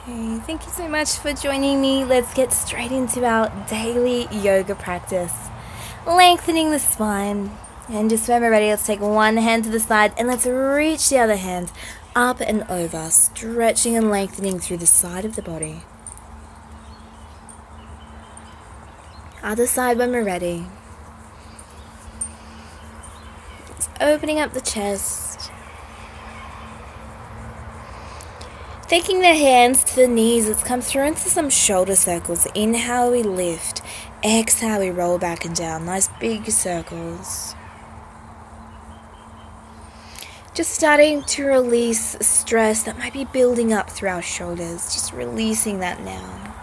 Hey, thank you so much for joining me. Let's get straight into our daily yoga practice. Lengthening the spine. And just when we're ready, let's take one hand to the side and let's reach the other hand up and over, stretching and lengthening through the side of the body. Other side when we're ready. Just opening up the chest. Taking the hands to the knees, let's come through into some shoulder circles. Inhale, we lift. Exhale, we roll back and down. Nice big circles. Just starting to release stress that might be building up through our shoulders. Just releasing that now.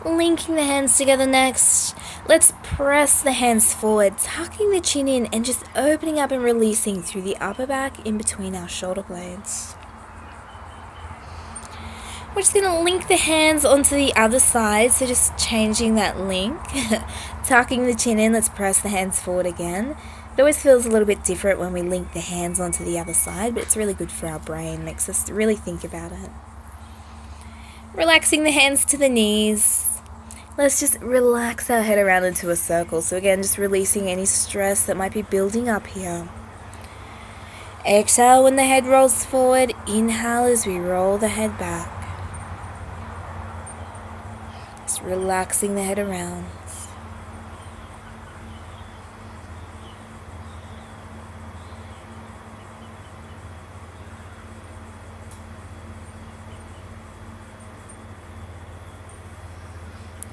Linking the hands together next. Let's press the hands forward, tucking the chin in and just opening up and releasing through the upper back in between our shoulder blades. We're just going to link the hands onto the other side, so just changing that link. Tucking the chin in, let's press the hands forward again. It always feels a little bit different when we link the hands onto the other side, but it's really good for our brain, makes us really think about it. Relaxing the hands to the knees. Let's just relax our head around into a circle. So again, just releasing any stress that might be building up here. Exhale when the head rolls forward. Inhale as we roll the head back. Just relaxing the head around.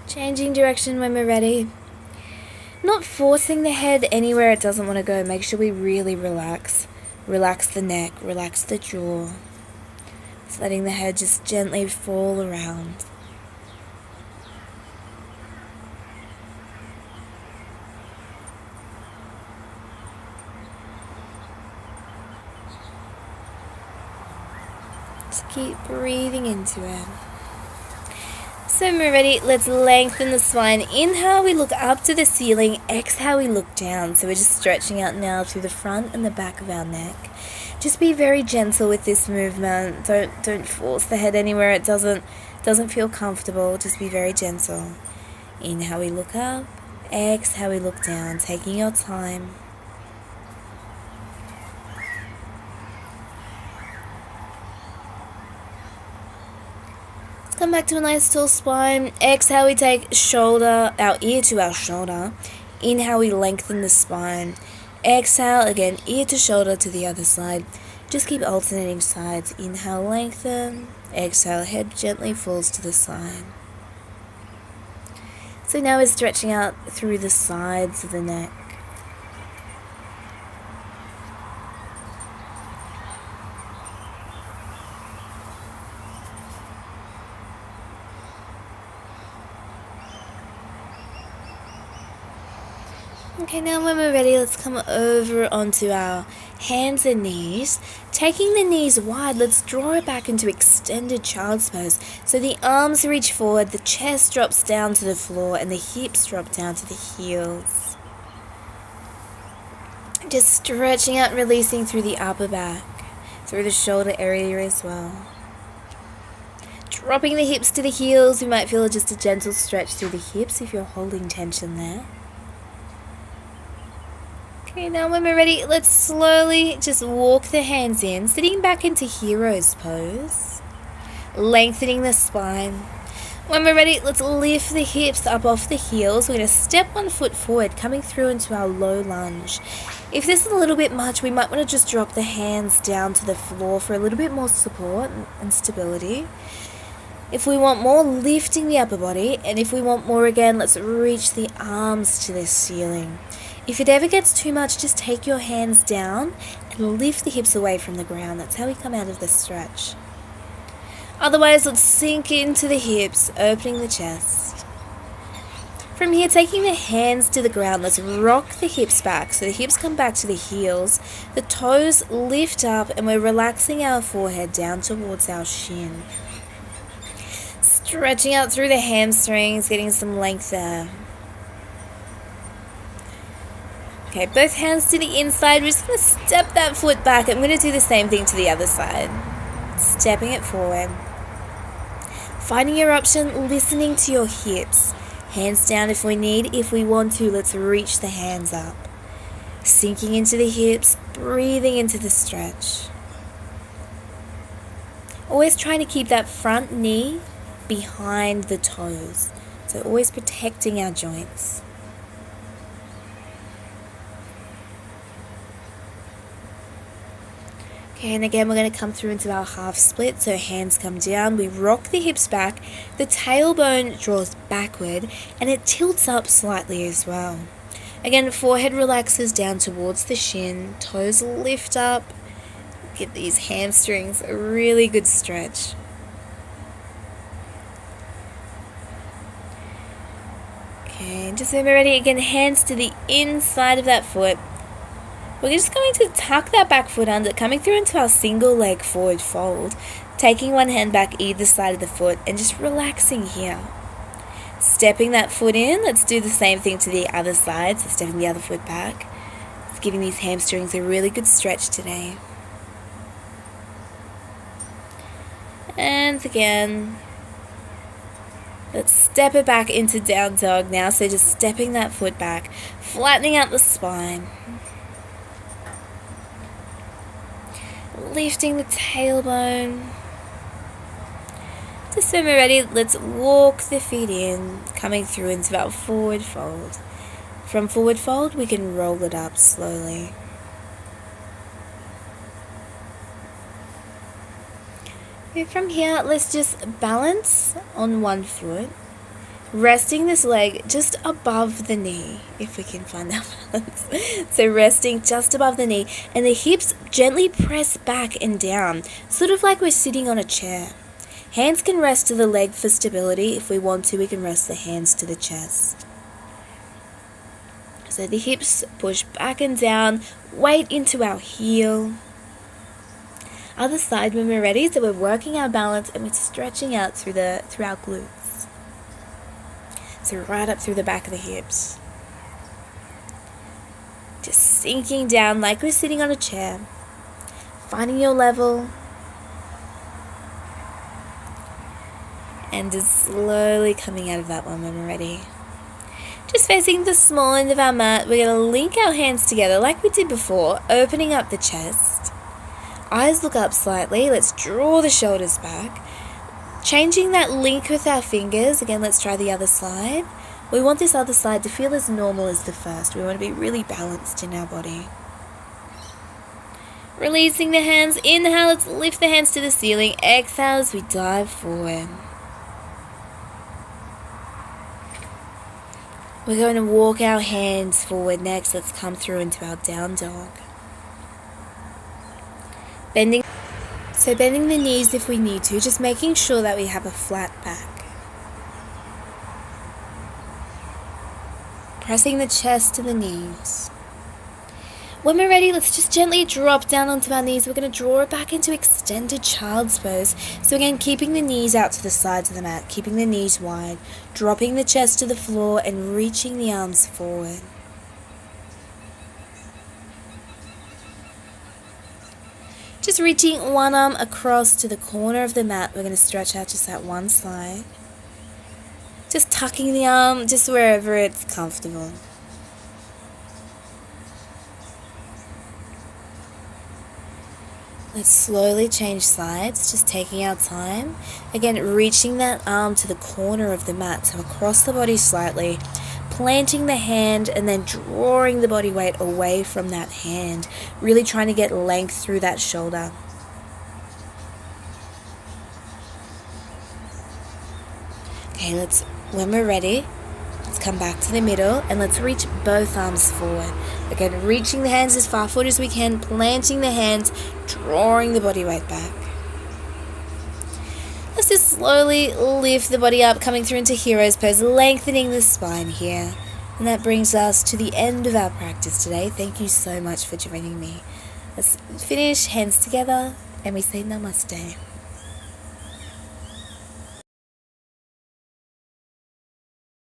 Changing direction when we're ready. Not forcing the head anywhere it doesn't want to go. Make sure we really relax. Relax the neck, relax the jaw. Just letting the head just gently fall around. Just keep breathing into it. So when we're ready, let's lengthen the spine. Inhale, we look up to the ceiling. Exhale, we look down. So we're just stretching out now through the front and the back of our neck. Just be very gentle with this movement. Don't force the head anywhere it doesn't feel comfortable. Just be very gentle. Inhale, we look up. Exhale, we look down, taking your time. Come back to a nice tall spine. Exhale, we take our ear to our shoulder. Inhale, we lengthen the spine. Exhale, again, ear to shoulder to the other side. Just keep alternating sides. Inhale, lengthen. Exhale, head gently falls to the side. So now we're stretching out through the sides of the neck. Okay, now when we're ready, let's come over onto our hands and knees. Taking the knees wide, let's draw it back into extended child's pose. So the arms reach forward, the chest drops down to the floor, and the hips drop down to the heels. Just stretching out, releasing through the upper back, through the shoulder area as well. Dropping the hips to the heels, you might feel just a gentle stretch through the hips if you're holding tension there. Okay, now when we're ready, let's slowly just walk the hands in, sitting back into hero's pose, lengthening the spine. When we're ready, let's lift the hips up off the heels. We're going to step one foot forward, coming through into our low lunge. If this is a little bit much, we might want to just drop the hands down to the floor for a little bit more support and stability. If we want more, lifting the upper body, and if we want more again, let's reach the arms to the ceiling. If it ever gets too much, just take your hands down and lift the hips away from the ground. That's how we come out of this stretch. Otherwise, let's sink into the hips, opening the chest. From here, taking the hands to the ground, let's rock the hips back. So the hips come back to the heels, the toes lift up, and we're relaxing our forehead down towards our shin. Stretching out through the hamstrings, getting some length there. Okay, both hands to the inside. We're just going to step that foot back. I'm going to do the same thing to the other side. Stepping it forward. Finding your option, listening to your hips. Hands down if we need. If we want to, let's reach the hands up. Sinking into the hips, breathing into the stretch. Always trying to keep that front knee behind the toes. So always protecting our joints. Okay, and again we're going to come through into our half split. So hands come down, we rock the hips back, the tailbone draws backward and it tilts up slightly as well. Again, forehead relaxes down towards the shin, toes lift up, give these hamstrings a really good stretch. Okay, and just when we're ready, again, hands to the inside of that foot. We're just going to tuck that back foot under, coming through into our single leg forward fold, taking one hand back either side of the foot and just relaxing here. Stepping that foot in, let's do the same thing to the other side, so stepping the other foot back. It's giving these hamstrings a really good stretch today. And again, let's step it back into down dog now, so just stepping that foot back, flattening out the spine. Lifting the tailbone. Just when we're ready, let's walk the feet in, coming through into our forward fold. From forward fold, we can roll it up slowly. Okay, from here, let's just balance on one foot, resting this leg just above the knee, if we can find that balance. So resting just above the knee, and the hips gently press back and down, sort of like we're sitting on a chair. Hands can rest to the leg for stability. If we want to, we can rest the hands to the chest. So the hips push back and down, weight into our heel. Other side when we're ready, so we're working our balance and we're stretching out through our glutes. So right up through the back of the hips. Just sinking down like we're sitting on a chair. Finding your level. And just slowly coming out of that one when we're ready. Just facing the small end of our mat, we're going to link our hands together like we did before, opening up the chest. Eyes look up slightly. Let's draw the shoulders back. Changing that link with our fingers. Again, let's try the other side. We want this other side to feel as normal as the first. We want to be really balanced in our body. Releasing the hands. Inhale, let's lift the hands to the ceiling. Exhale as we dive forward. We're going to walk our hands forward next. Let's come through into our down dog. Bending the knees if we need to, just making sure that we have a flat back. Pressing the chest to the knees. When we're ready, let's just gently drop down onto our knees. We're going to draw it back into extended child's pose. So again, keeping the knees out to the sides of the mat, keeping the knees wide, dropping the chest to the floor and reaching the arms forward. Just reaching one arm across to the corner of the mat. We're going to stretch out just that one side. Just tucking the arm just wherever it's comfortable. Let's slowly change sides, just taking our time. Again, reaching that arm to the corner of the mat, so across the body slightly, planting the hand and then drawing the body weight away from that hand, really trying to get length through that shoulder. Okay, when we're ready, let's come back to the middle and let's reach both arms forward. Again, reaching the hands as far forward as we can, planting the hands, drawing the body weight back. Let's just slowly lift the body up, coming through into hero's pose, lengthening the spine here. And that brings us to the end of our practice today. Thank you so much for joining me. Let's finish, hands together, and we say namaste.